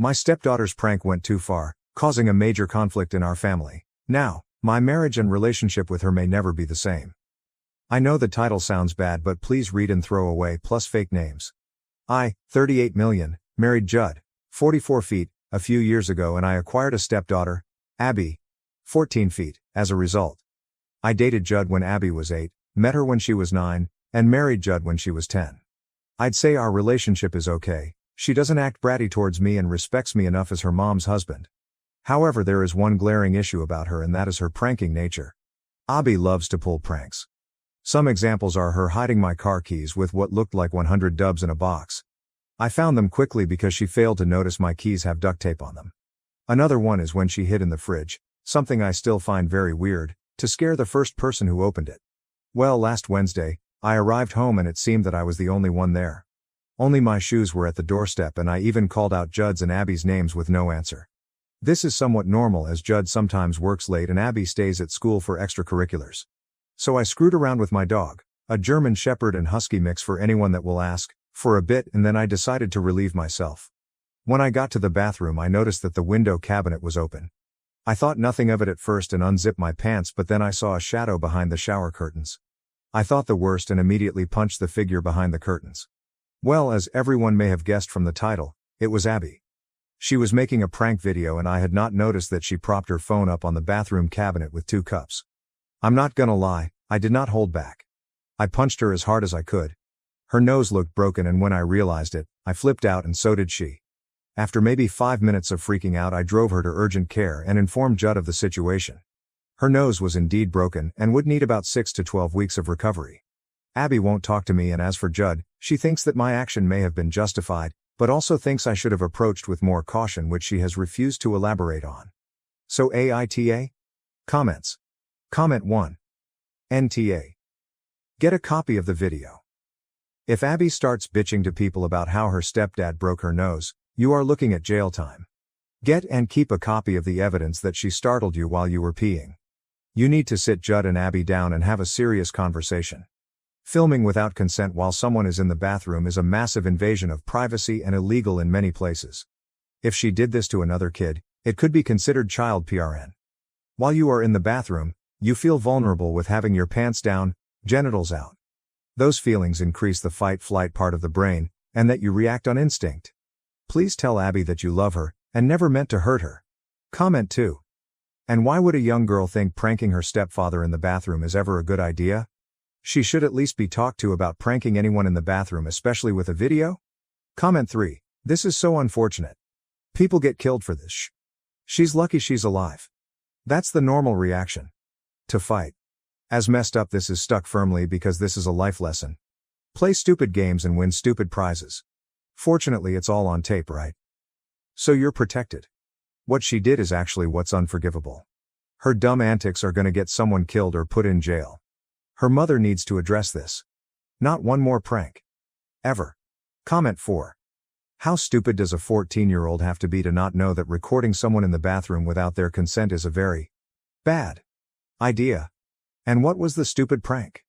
My stepdaughter's prank went too far, causing a major conflict in our family. Now, my marriage and relationship with her may never be the same. I know the title sounds bad, but please read and throw away plus fake names. I, 38 million, married Judd, 44 feet, a few years ago, and I acquired a stepdaughter, Abby, 14 feet, as a result. I dated Judd when Abby was 8, met her when she was 9, and married Judd when she was 10. I'd say our relationship is okay. She doesn't act bratty towards me and respects me enough as her mom's husband. However, there is one glaring issue about her, and that is her pranking nature. Abby loves to pull pranks. Some examples are her hiding my car keys with what looked like 100 dubs in a box. I found them quickly because she failed to notice my keys have duct tape on them. Another one is when she hid in the fridge, something I still find very weird, to scare the first person who opened it. Well, last Wednesday, I arrived home and it seemed that I was the only one there. Only my shoes were at the doorstep, and I even called out Judd's and Abby's names with no answer. This is somewhat normal as Judd sometimes works late and Abby stays at school for extracurriculars. So I screwed around with my dog, a German Shepherd and Husky mix for anyone that will ask, for a bit, and then I decided to relieve myself. When I got to the bathroom, I noticed that the window cabinet was open. I thought nothing of it at first and unzipped my pants, but then I saw a shadow behind the shower curtains. I thought the worst and immediately punched the figure behind the curtains. Well, as everyone may have guessed from the title, it was Abby. She was making a prank video and I had not noticed that she propped her phone up on the bathroom cabinet with 2 cups. I'm not gonna lie, I did not hold back. I punched her as hard as I could. Her nose looked broken, and when I realized it, I flipped out, and so did she. After maybe 5 minutes of freaking out, I drove her to urgent care and informed Judd of the situation. Her nose was indeed broken and would need about 6 to 12 weeks of recovery. Abby won't talk to me, and as for Judd, she thinks that my action may have been justified, but also thinks I should have approached with more caution, which she has refused to elaborate on. So AITA? Comments. Comment 1. NTA. Get a copy of the video. If Abby starts bitching to people about how her stepdad broke her nose, you are looking at jail time. Get and keep a copy of the evidence that she startled you while you were peeing. You need to sit Judd and Abby down and have a serious conversation. Filming without consent while someone is in the bathroom is a massive invasion of privacy and illegal in many places. If she did this to another kid, it could be considered child PRN. While you are in the bathroom, you feel vulnerable with having your pants down, genitals out. Those feelings increase the fight-flight part of the brain, and that you react on instinct. Please tell Abby that you love her, and never meant to hurt her. Comment 2. And why would a young girl think pranking her stepfather in the bathroom is ever a good idea? She should at least be talked to about pranking anyone in the bathroom, especially with a video? Comment 3. This is so unfortunate. People get killed for this. She's lucky she's alive. That's the normal reaction. To fight. As messed up this is stuck firmly because this is a life lesson. Play stupid games and win stupid prizes. Fortunately, it's all on tape, right? So you're protected. What she did is actually what's unforgivable. Her dumb antics are gonna get someone killed or put in jail. Her mother needs to address this. Not one more prank. Ever. Comment 4. How stupid does a 14-year-old have to be to not know that recording someone in the bathroom without their consent is a very bad idea? And what was the stupid prank?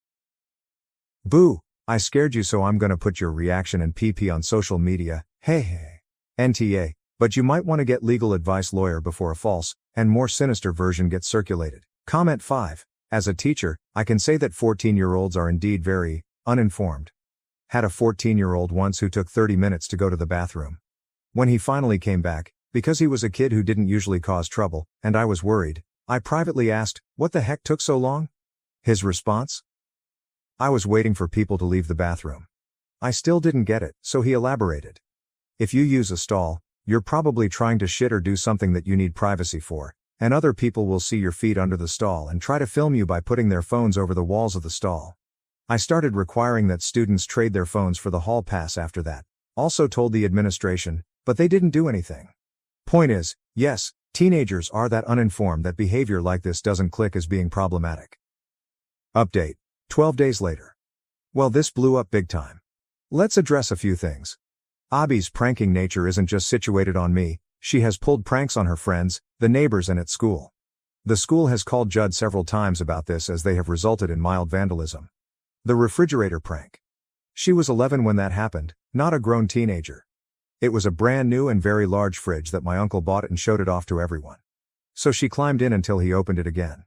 Boo, I scared you, so I'm gonna put your reaction and PP on social media. Hey. NTA, but you might want to get legal advice lawyer before a false, and more sinister version gets circulated. Comment 5. As a teacher, I can say that 14-year-olds are indeed very uninformed. Had a 14-year-old once who took 30 minutes to go to the bathroom. When he finally came back, because he was a kid who didn't usually cause trouble, and I was worried, I privately asked, "What the heck took so long?" His response? "I was waiting for people to leave the bathroom." I still didn't get it, so he elaborated. If you use a stall, you're probably trying to shit or do something that you need privacy for, and other people will see your feet under the stall and try to film you by putting their phones over the walls of the stall. I started requiring that students trade their phones for the hall pass after that. Also told the administration, but they didn't do anything. Point is, yes, teenagers are that uninformed that behavior like this doesn't click as being problematic. Update. 12 days later. Well, this blew up big time. Let's address a few things. Abby's pranking nature isn't just situated on me, she has pulled pranks on her friends, the neighbors, and at school. The school has called Judd several times about this as they have resulted in mild vandalism. The refrigerator prank. She was 11 when that happened, not a grown teenager. It was a brand new and very large fridge that my uncle bought and showed it off to everyone. So she climbed in until he opened it again.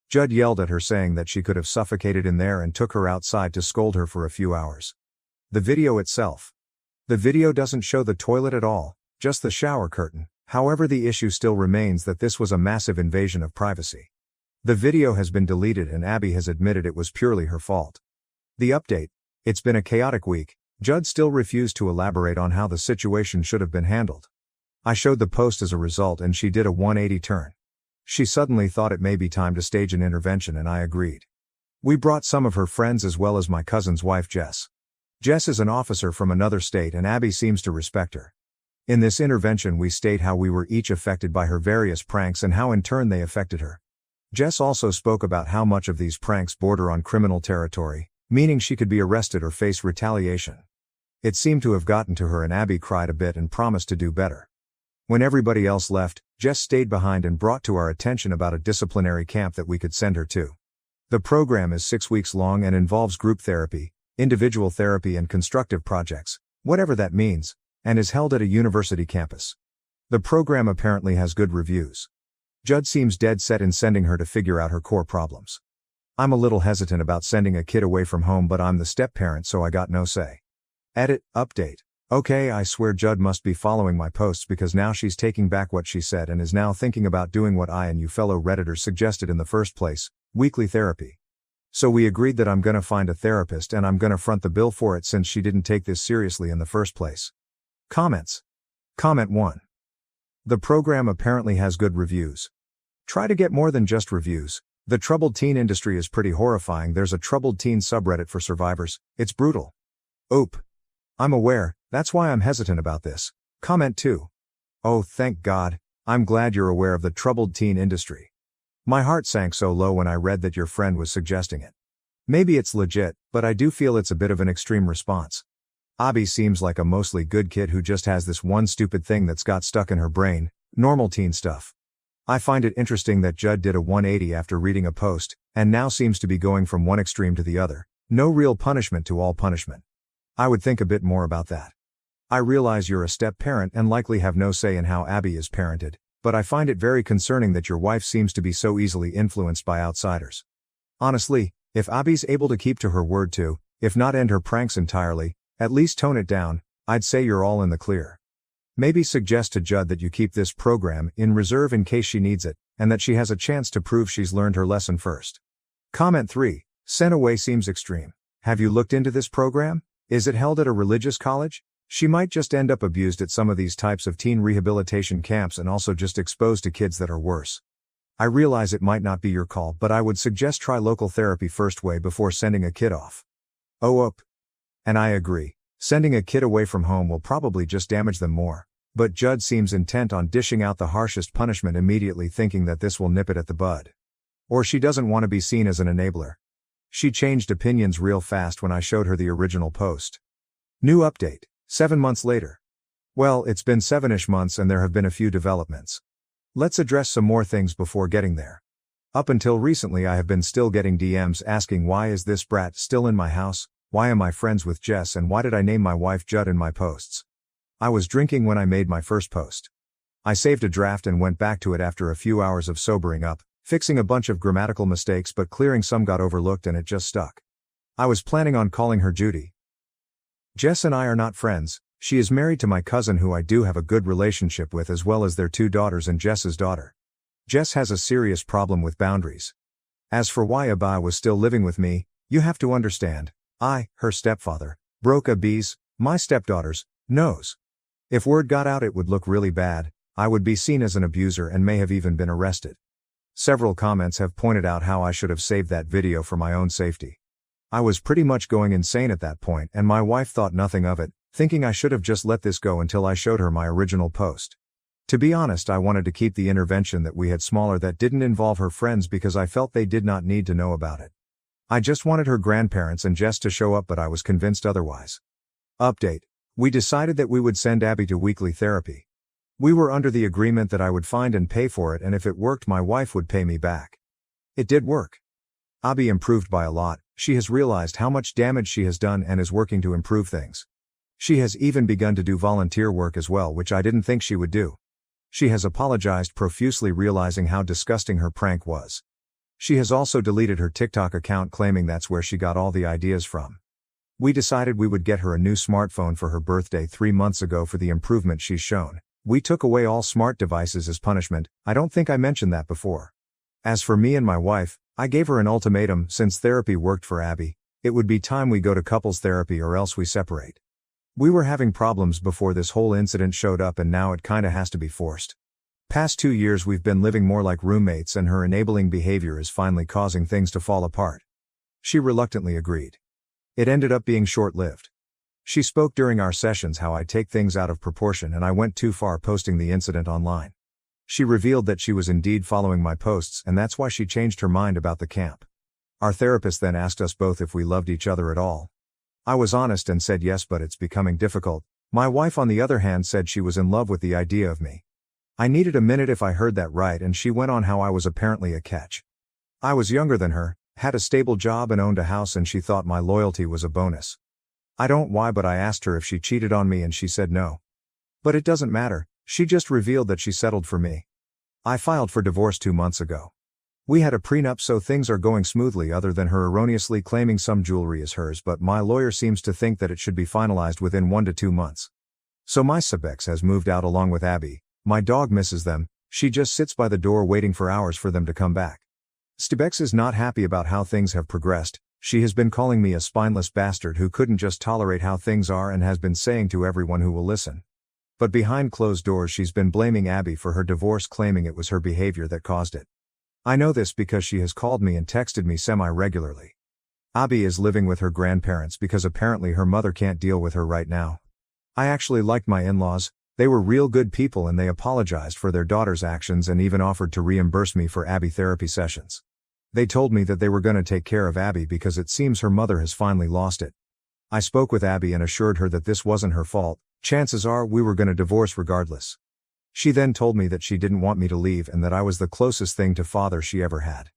Judd yelled at her saying that she could have suffocated in there and took her outside to scold her for a few hours. The video itself. The video doesn't show the toilet at all, just the shower curtain. However, the issue still remains that this was a massive invasion of privacy. The video has been deleted and Abby has admitted it was purely her fault. The update. It's been a chaotic week. Judd still refused to elaborate on how the situation should have been handled. I showed the post as a result and she did a 180 turn. She suddenly thought it may be time to stage an intervention and I agreed. We brought some of her friends as well as my cousin's wife Jess. Jess is an officer from another state and Abby seems to respect her. In this intervention we state how we were each affected by her various pranks and how in turn they affected her. Jess also spoke about how much of these pranks border on criminal territory, meaning she could be arrested or face retaliation. It seemed to have gotten to her and Abby cried a bit and promised to do better. When everybody else left, Jess stayed behind and brought to our attention about a disciplinary camp that we could send her to. The program is 6 weeks long and involves group therapy, individual therapy and constructive projects, whatever that means, and is held at a university campus. The program apparently has good reviews. Judd seems dead set in sending her to figure out her core problems. I'm a little hesitant about sending a kid away from home, but I'm the step-parent so I got no say. Edit, update. Okay, I swear Judd must be following my posts because now she's taking back what she said and is now thinking about doing what I and you fellow Redditors suggested in the first place, weekly therapy. So we agreed that I'm gonna find a therapist and I'm gonna front the bill for it since she didn't take this seriously in the first place. Comments. Comment 1. The program apparently has good reviews. Try to get more than just reviews. The troubled teen industry is pretty horrifying. There's a troubled teen subreddit for survivors. It's brutal. Oop. I'm aware, that's why I'm hesitant about this. Comment 2. Oh, thank God, I'm glad you're aware of the troubled teen industry. My heart sank so low when I read that your friend was suggesting it. Maybe it's legit, but I do feel it's a bit of an extreme response. Abby seems like a mostly good kid who just has this one stupid thing that's got stuck in her brain, normal teen stuff. I find it interesting that Judd did a 180 after reading a post, and now seems to be going from one extreme to the other, no real punishment to all punishment. I would think a bit more about that. I realize you're a step-parent and likely have no say in how Abby is parented, but I find it very concerning that your wife seems to be so easily influenced by outsiders. Honestly, if Abby's able to keep to her word to, if not end her pranks entirely, at least tone it down, I'd say you're all in the clear. Maybe suggest to Judd that you keep this program in reserve in case she needs it, and that she has a chance to prove she's learned her lesson first. Comment 3. Sent away seems extreme. Have you looked into this program? Is it held at a religious college? She might just end up abused at some of these types of teen rehabilitation camps and also just exposed to kids that are worse. I realize it might not be your call, but I would suggest try local therapy first way before sending a kid off. Oh. And I agree. Sending a kid away from home will probably just damage them more. But Judd seems intent on dishing out the harshest punishment immediately, thinking that this will nip it at the bud. Or she doesn't want to be seen as an enabler. She changed opinions real fast when I showed her the original post. New update. 7 months later. Well, it's been 7-ish months and there have been a few developments. Let's address some more things before getting there. Up until recently I have been still getting DMs asking why is this brat still in my house, why am I friends with Jess, and why did I name my wife Judd in my posts. I was drinking when I made my first post. I saved a draft and went back to it after a few hours of sobering up, fixing a bunch of grammatical mistakes but clearing some got overlooked and it just stuck. I was planning on calling her Judy. Jess and I are not friends. She is married to my cousin who I do have a good relationship with, as well as their 2 daughters and Jess's daughter. Jess has a serious problem with boundaries. As for why Abba was still living with me, you have to understand, I, her stepfather, broke Abby's, my stepdaughter's, nose. If word got out it would look really bad, I would be seen as an abuser and may have even been arrested. Several comments have pointed out how I should have saved that video for my own safety. I was pretty much going insane at that point and my wife thought nothing of it, thinking I should have just let this go until I showed her my original post. To be honest, I wanted to keep the intervention that we had smaller that didn't involve her friends because I felt they did not need to know about it. I just wanted her grandparents and Jess to show up, but I was convinced otherwise. Update. We decided that we would send Abby to weekly therapy. We were under the agreement that I would find and pay for it, and if it worked my wife would pay me back. It did work. Abby improved by a lot. She has realized how much damage she has done and is working to improve things. She has even begun to do volunteer work as well, which I didn't think she would do. She has apologized profusely, realizing how disgusting her prank was. She has also deleted her TikTok account, claiming that's where she got all the ideas from. We decided we would get her a new smartphone for her birthday 3 months ago for the improvement she's shown. We took away all smart devices as punishment. I don't think I mentioned that before. As for me and my wife, I gave her an ultimatum. Since therapy worked for Abby, it would be time we go to couples therapy or else we separate. We were having problems before this whole incident showed up, and now it kinda has to be forced. Past 2 years we've been living more like roommates, and her enabling behavior is finally causing things to fall apart. She reluctantly agreed. It ended up being short-lived. She spoke during our sessions how I take things out of proportion and I went too far posting the incident online. She revealed that she was indeed following my posts, and that's why she changed her mind about the camp. Our therapist then asked us both if we loved each other at all. I was honest and said yes, but it's becoming difficult. My wife on the other hand said she was in love with the idea of me. I needed a minute if I heard that right, and she went on how I was apparently a catch. I was younger than her, had a stable job and owned a house, and she thought my loyalty was a bonus. I don't why, but I asked her if she cheated on me and she said no. But it doesn't matter, she just revealed that she settled for me. I filed for divorce 2 months ago. We had a prenup, so things are going smoothly other than her erroneously claiming some jewelry is hers, but my lawyer seems to think that it should be finalized within 1 to 2 months. So my Sibex has moved out along with Abby. My dog misses them, she just sits by the door waiting for hours for them to come back. Stibex is not happy about how things have progressed. She has been calling me a spineless bastard who couldn't just tolerate how things are, and has been saying to everyone who will listen. But behind closed doors she's been blaming Abby for her divorce, claiming it was her behavior that caused it. I know this because she has called me and texted me semi-regularly. Abby is living with her grandparents because apparently her mother can't deal with her right now. I actually liked my in-laws. They were real good people and they apologized for their daughter's actions and even offered to reimburse me for Abby therapy sessions. They told me that they were going to take care of Abby because it seems her mother has finally lost it. I spoke with Abby and assured her that this wasn't her fault. Chances are we were going to divorce regardless. She then told me that she didn't want me to leave and that I was the closest thing to father she ever had.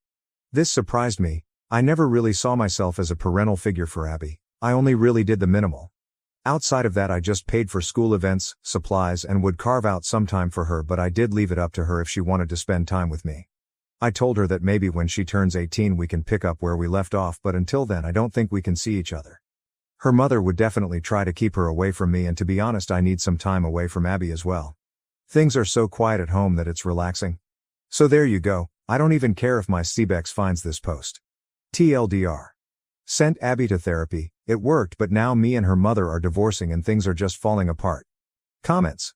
This surprised me. I never really saw myself as a parental figure for Abby. I only really did the minimal. Outside of that, I just paid for school events, supplies, and would carve out some time for her, but I did leave it up to her if she wanted to spend time with me. I told her that maybe when she turns 18 we can pick up where we left off, but until then I don't think we can see each other. Her mother would definitely try to keep her away from me, and to be honest I need some time away from Abby as well. Things are so quiet at home that it's relaxing. So there you go, I don't even care if my Cbex finds this post. TLDR. Sent Abby to therapy, it worked, but now me and her mother are divorcing and things are just falling apart. Comments.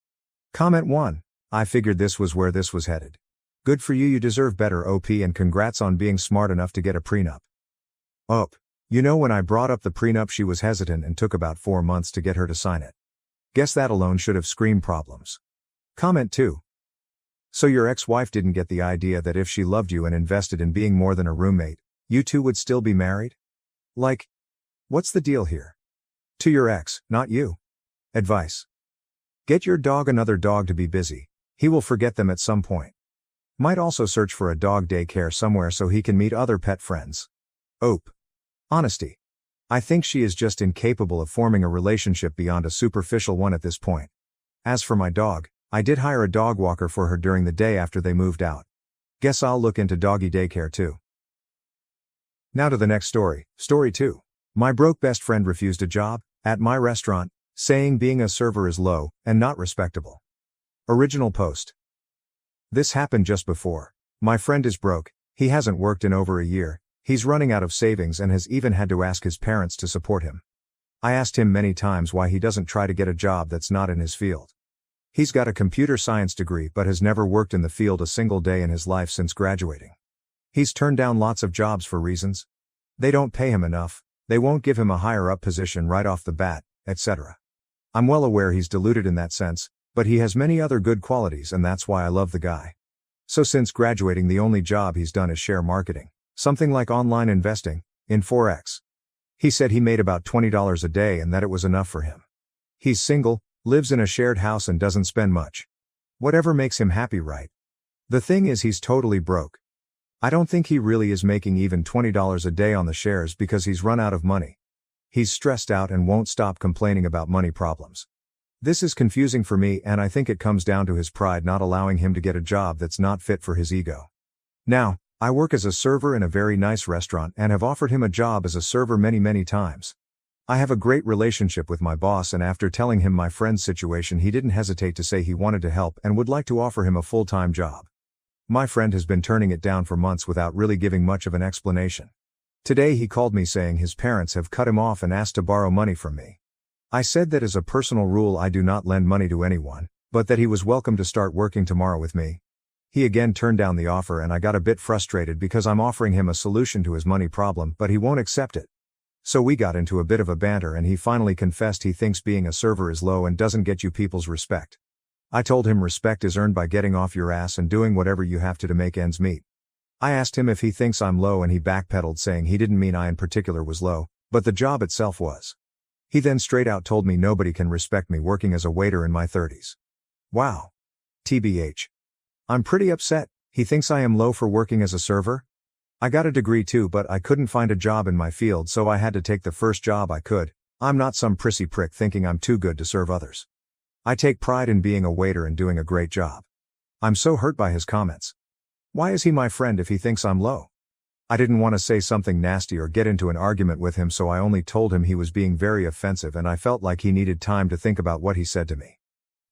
Comment 1. I figured this was where this was headed. Good for you, you deserve better OP, and congrats on being smart enough to get a prenup. OP. You know, when I brought up the prenup she was hesitant and took about 4 months to get her to sign it. Guess that alone should have screamed problems. Comment 2. So your ex-wife didn't get the idea that if she loved you and invested in being more than a roommate, you two would still be married? Like, what's the deal here? To your ex, not you. Advice. Get your dog another dog to be busy. He will forget them at some point. Might also search for a dog daycare somewhere so he can meet other pet friends. OP. Honesty. I think she is just incapable of forming a relationship beyond a superficial one at this point. As for my dog, I did hire a dog walker for her during the day after they moved out. Guess I'll look into doggy daycare too. Now to the next story, story 2. My broke best friend refused a job at my restaurant, saying being a server is low and not respectable. Original post. This happened just before. My friend is broke, he hasn't worked in over a year, he's running out of savings and has even had to ask his parents to support him. I asked him many times why he doesn't try to get a job that's not in his field. He's got a computer science degree but has never worked in the field a single day in his life since graduating. He's turned down lots of jobs for reasons. They don't pay him enough, they won't give him a higher up position right off the bat, etc. I'm well aware he's deluded in that sense, but he has many other good qualities and that's why I love the guy. So since graduating the only job he's done is share marketing, something like online investing, in Forex. He said he made about $20 a day and that it was enough for him. He's single, lives in a shared house and doesn't spend much. Whatever makes him happy, right? The thing is he's totally broke. I don't think he really is making even $20 a day on the shares because he's run out of money. He's stressed out and won't stop complaining about money problems. This is confusing for me, and I think it comes down to his pride not allowing him to get a job that's not fit for his ego. Now, I work as a server in a very nice restaurant and have offered him a job as a server many times. I have a great relationship with my boss, and after telling him my friend's situation, he didn't hesitate to say he wanted to help and would like to offer him a full-time job. My friend has been turning it down for months without really giving much of an explanation. Today he called me saying his parents have cut him off and asked to borrow money from me. I said that as a personal rule I do not lend money to anyone, but that he was welcome to start working tomorrow with me. He again turned down the offer, and I got a bit frustrated because I'm offering him a solution to his money problem, but he won't accept it. So we got into a bit of a banter, and he finally confessed he thinks being a server is low and doesn't get you people's respect. I told him respect is earned by getting off your ass and doing whatever you have to make ends meet. I asked him if he thinks I'm low, and he backpedaled, saying he didn't mean I in particular was low, but the job itself was. He then straight out told me nobody can respect me working as a waiter in my 30s. Wow. TBH. I'm pretty upset. He thinks I am low for working as a server? I got a degree too, but I couldn't find a job in my field, so I had to take the first job I could. I'm not some prissy prick thinking I'm too good to serve others. I take pride in being a waiter and doing a great job. I'm so hurt by his comments. Why is he my friend if he thinks I'm low? I didn't want to say something nasty or get into an argument with him, so I only told him he was being very offensive and I felt like he needed time to think about what he said to me.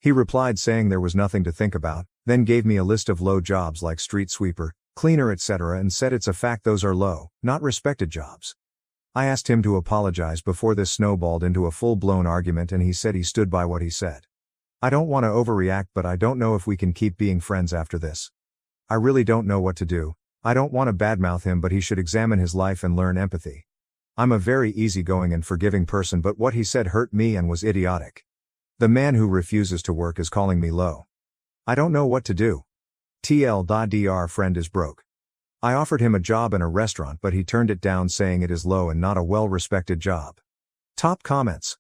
He replied saying there was nothing to think about, then gave me a list of low jobs like street sweeper, cleaner, etc., and said it's a fact those are low, not respected jobs. I asked him to apologize before this snowballed into a full-blown argument, and he said he stood by what he said. I don't want to overreact, but I don't know if we can keep being friends after this. I really don't know what to do. I don't want to badmouth him, but he should examine his life and learn empathy. I'm a very easygoing and forgiving person, but what he said hurt me and was idiotic. The man who refuses to work is calling me low. I don't know what to do. TL.dr friend is broke. I offered him a job in a restaurant, but he turned it down saying it is low and not a well-respected job. Top comments.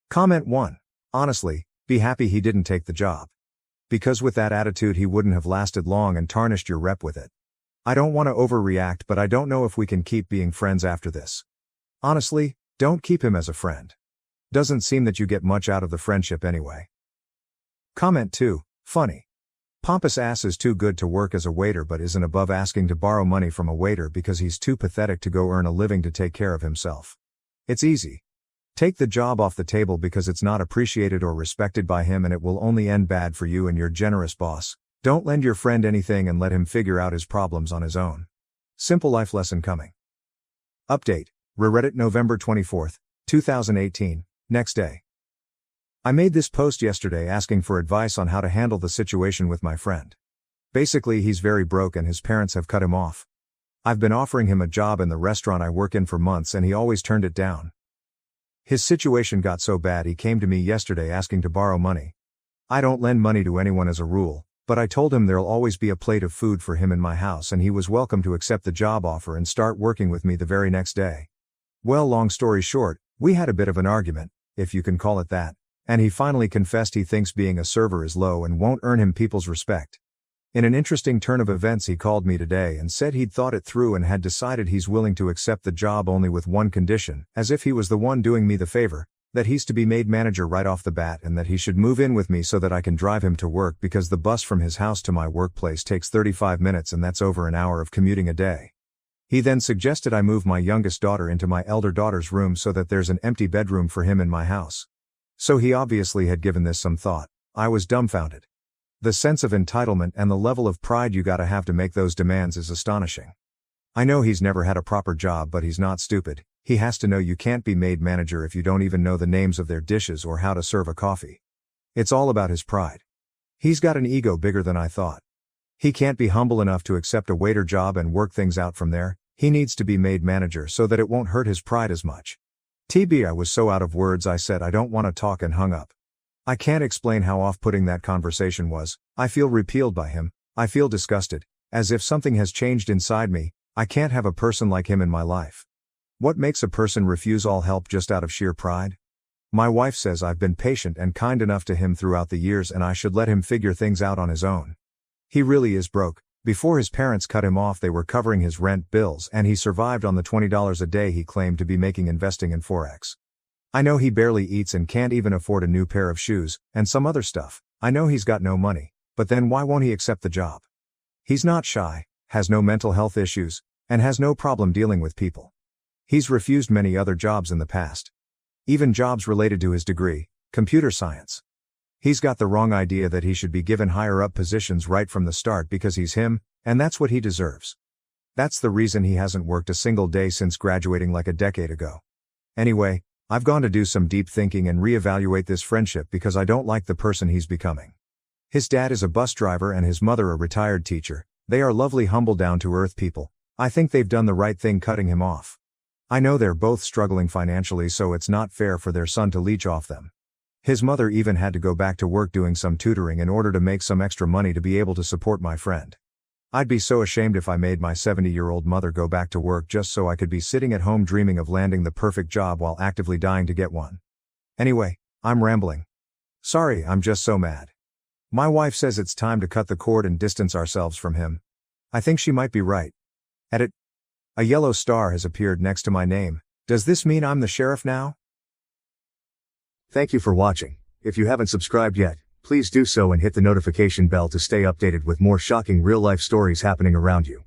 Comment 1. Honestly, be happy he didn't take the job. Because with that attitude he wouldn't have lasted long and tarnished your rep with it. I don't want to overreact, but I don't know if we can keep being friends after this. Honestly, don't keep him as a friend. Doesn't seem that you get much out of the friendship anyway. Comment 2. Funny. Pompous ass is too good to work as a waiter but isn't above asking to borrow money from a waiter because he's too pathetic to go earn a living to take care of himself. It's easy. Take the job off the table because it's not appreciated or respected by him, and it will only end bad for you and your generous boss. Don't lend your friend anything and let him figure out his problems on his own. Simple life lesson coming. Update. Reddit November 24, 2018. Next day. I made this post yesterday asking for advice on how to handle the situation with my friend. Basically, he's very broke and his parents have cut him off. I've been offering him a job in the restaurant I work in for months and he always turned it down. His situation got so bad he came to me yesterday asking to borrow money. I don't lend money to anyone as a rule, but I told him there'll always be a plate of food for him in my house and he was welcome to accept the job offer and start working with me the very next day. Well, long story short, we had a bit of an argument, if you can call it that, and he finally confessed he thinks being a server is low and won't earn him people's respect. In an interesting turn of events, he called me today and said he'd thought it through and had decided he's willing to accept the job only with one condition, as if he was the one doing me the favor, that he's to be made manager right off the bat and that he should move in with me so that I can drive him to work because the bus from his house to my workplace takes 35 minutes and that's over an hour of commuting a day. He then suggested I move my youngest daughter into my elder daughter's room so that there's an empty bedroom for him in my house. So he obviously had given this some thought. I was dumbfounded. The sense of entitlement and the level of pride you gotta have to make those demands is astonishing. I know he's never had a proper job, but he's not stupid. He has to know you can't be made manager if you don't even know the names of their dishes or how to serve a coffee. It's all about his pride. He's got an ego bigger than I thought. He can't be humble enough to accept a waiter job and work things out from there. He needs to be made manager so that it won't hurt his pride as much. I was so out of words I said I don't want to talk and hung up. I can't explain how off-putting that conversation was. I feel repelled by him. I feel disgusted, as if something has changed inside me. I can't have a person like him in my life. What makes a person refuse all help just out of sheer pride? My wife says I've been patient and kind enough to him throughout the years and I should let him figure things out on his own. He really is broke. Before his parents cut him off, they were covering his rent bills and he survived on the $20 a day he claimed to be making investing in Forex. I know he barely eats and can't even afford a new pair of shoes, and some other stuff. I know he's got no money, but then why won't he accept the job? He's not shy, has no mental health issues, and has no problem dealing with people. He's refused many other jobs in the past. Even jobs related to his degree, computer science. He's got the wrong idea that he should be given higher up positions right from the start because he's him, and that's what he deserves. That's the reason he hasn't worked a single day since graduating like a decade ago. Anyway, I've gone to do some deep thinking and reevaluate this friendship because I don't like the person he's becoming. His dad is a bus driver and his mother a retired teacher. They are lovely, humble, down-to-earth people. I think they've done the right thing cutting him off. I know they're both struggling financially, so it's not fair for their son to leech off them. His mother even had to go back to work doing some tutoring in order to make some extra money to be able to support my friend. I'd be so ashamed if I made my 70-year-old mother go back to work just so I could be sitting at home dreaming of landing the perfect job while actively dying to get one. Anyway, I'm rambling. Sorry, I'm just so mad. My wife says it's time to cut the cord and distance ourselves from him. I think she might be right. Edit. A yellow star has appeared next to my name. Does this mean I'm the sheriff now? Thank you for watching. If you haven't subscribed yet, please do so and hit the notification bell to stay updated with more shocking real-life stories happening around you.